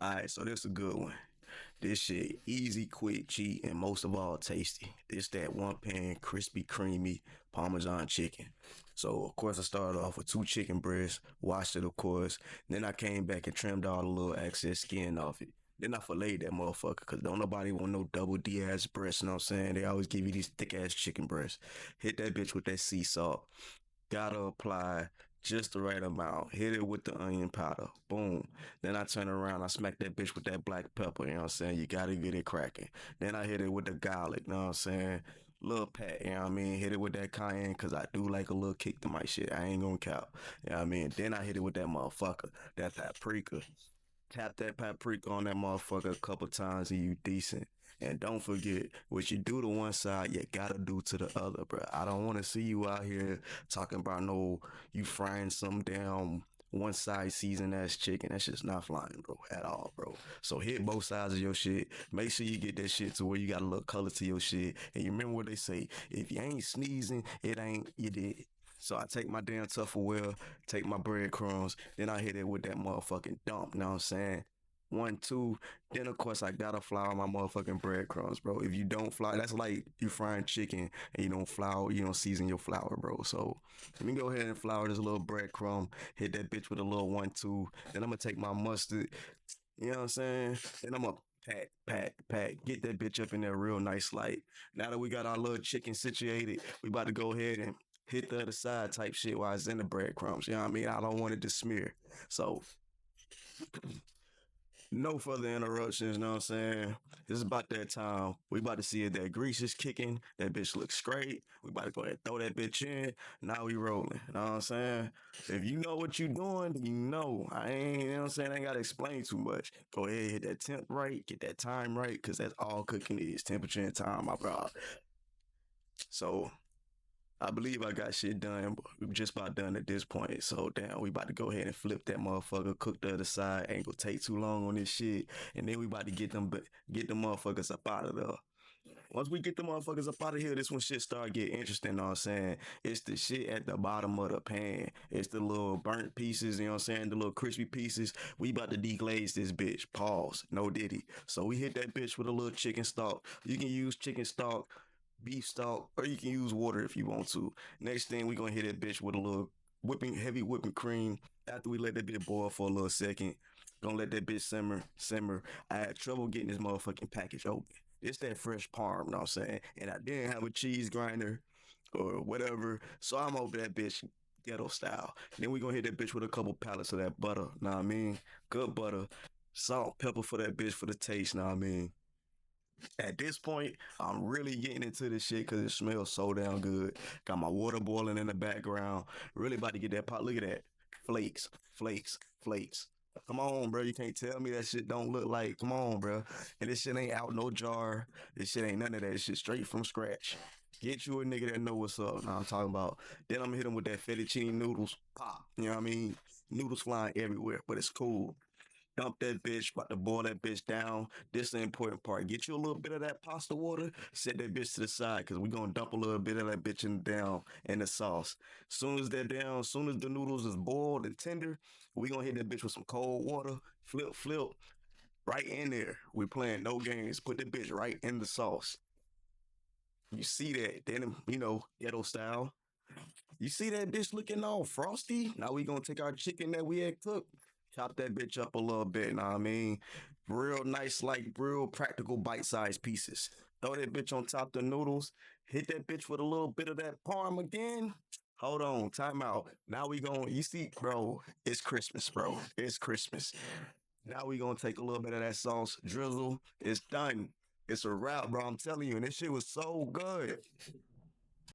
All right, so this is a good one. This shit easy, quick, cheap, and most of all tasty. This that one pan crispy, creamy Parmesan chicken. So of course I started off with two chicken breasts, washed it of course. Then I came back and trimmed all the little excess skin off it. Then I filleted that motherfucker because don't nobody want no double D ass breasts, you know what I'm saying? They always give you these thick ass chicken breasts. Hit that bitch with that sea salt. Gotta apply just the right amount. Hit it with the onion powder. Boom. Then I turn around, I smack that bitch with that black pepper, you know what I'm saying? You gotta get it cracking. Then I hit it with the garlic, you know what I'm saying? Little pat, you know what I mean? Hit it with that cayenne, cause I do like a little kick to my shit. I ain't gonna count. You know what I mean? Then I hit it with that motherfucker, that paprika. Tap that paprika on that motherfucker a couple times and you decent. And don't forget, what you do to one side, you gotta do to the other, bro. I don't want to see you out here talking about no, you frying some damn one side seasoned ass chicken. That shit's not flying, bro, at all, bro. So hit both sides of your shit. Make sure you get that shit to where you got a little color to your shit. And you remember what they say: if you ain't sneezing, it ain't you did. So I take my damn Tupperware, take my breadcrumbs, then I hit it with that motherfucking dump. You know what I'm saying? One, two. Then of course I gotta flour my motherfucking breadcrumbs, bro. If you don't flour, that's like you frying chicken and you don't flour, you don't season your flour, bro. So let me go ahead and flour this little breadcrumb, hit that bitch with a little one, two. Then I'm gonna take my mustard, you know what I'm saying? Then I'm gonna pat, get that bitch up in there real nice light. Now that we got our little chicken situated, we about to go ahead and hit the other side type shit while it's in the breadcrumbs. You know what I mean? I don't want it to smear. So no further interruptions, you know what I'm saying? This is about that time. We about to see if that grease is kicking. That bitch looks straight. We about to go ahead and throw that bitch in. Now we rolling. You know what I'm saying? If you know what you doing, you know. I ain't, you know what I'm saying? I ain't gotta explain too much. Go ahead, hit that temp right, get that time right, because that's all cooking is. Temperature and time, my bro. So I believe I got shit done. But we just about done at this point. So damn, we about to go ahead and flip that motherfucker, cook the other side. Ain't gonna take too long on this shit. And then we about to get them motherfuckers up out of there. Once we get the motherfuckers up out of here, this one shit start getting interesting, you know what I'm saying? It's the shit at the bottom of the pan. It's the little burnt pieces, you know what I'm saying? The little crispy pieces. We about to deglaze this bitch. Pause. No diddy. So we hit that bitch with a little chicken stock. You can use chicken stock, beef stock, or you can use water if you want to. Next thing, we gonna hit that bitch with a little heavy whipping cream. After we let that bitch boil for a little second, gonna let that bitch simmer. I had trouble getting this motherfucking package open. It's that fresh parm, you know what I'm saying? And I didn't have a cheese grinder or whatever, so I'm over that bitch ghetto style. Then we gonna hit that bitch with a couple pallets of that butter, know what I mean? Good butter, salt, pepper for that bitch for the taste, know what I mean? At this point, I'm really getting into this shit because it smells so damn good. Got my water boiling in the background. Really about to get that pot. Look at that. Flakes, flakes, flakes. Come on, bro. You can't tell me that shit don't look like. Come on, bro. And this shit ain't out no jar. This shit ain't none of that. This shit straight from scratch. Get you a nigga that know what's up. Now I'm talking about. Then I'm gonna hit him with that fettuccine noodles. Pop. You know what I mean? Noodles flying everywhere, but it's cool. Dump that bitch, about to boil that bitch down. This is the important part. Get you a little bit of that pasta water, set that bitch to the side, because we're gonna dump a little bit of that bitch in down in the sauce. Soon as that down, soon as the noodles is boiled and tender, we gonna hit that bitch with some cold water, flip, right in there. We playing no games. Put the bitch right in the sauce. You see that, then ghetto style. You see that bitch looking all frosty? Now we gonna take our chicken that we had cooked, chop that bitch up a little bit, know what I mean? Real nice, like real practical bite-sized pieces. Throw that bitch on top of the noodles, hit that bitch with a little bit of that parm again. Hold on, time out. Now we going, you see, bro, it's Christmas, bro. It's Christmas. Now we gonna take a little bit of that sauce, drizzle. It's done. It's a wrap, bro. I'm telling you, and this shit was so good.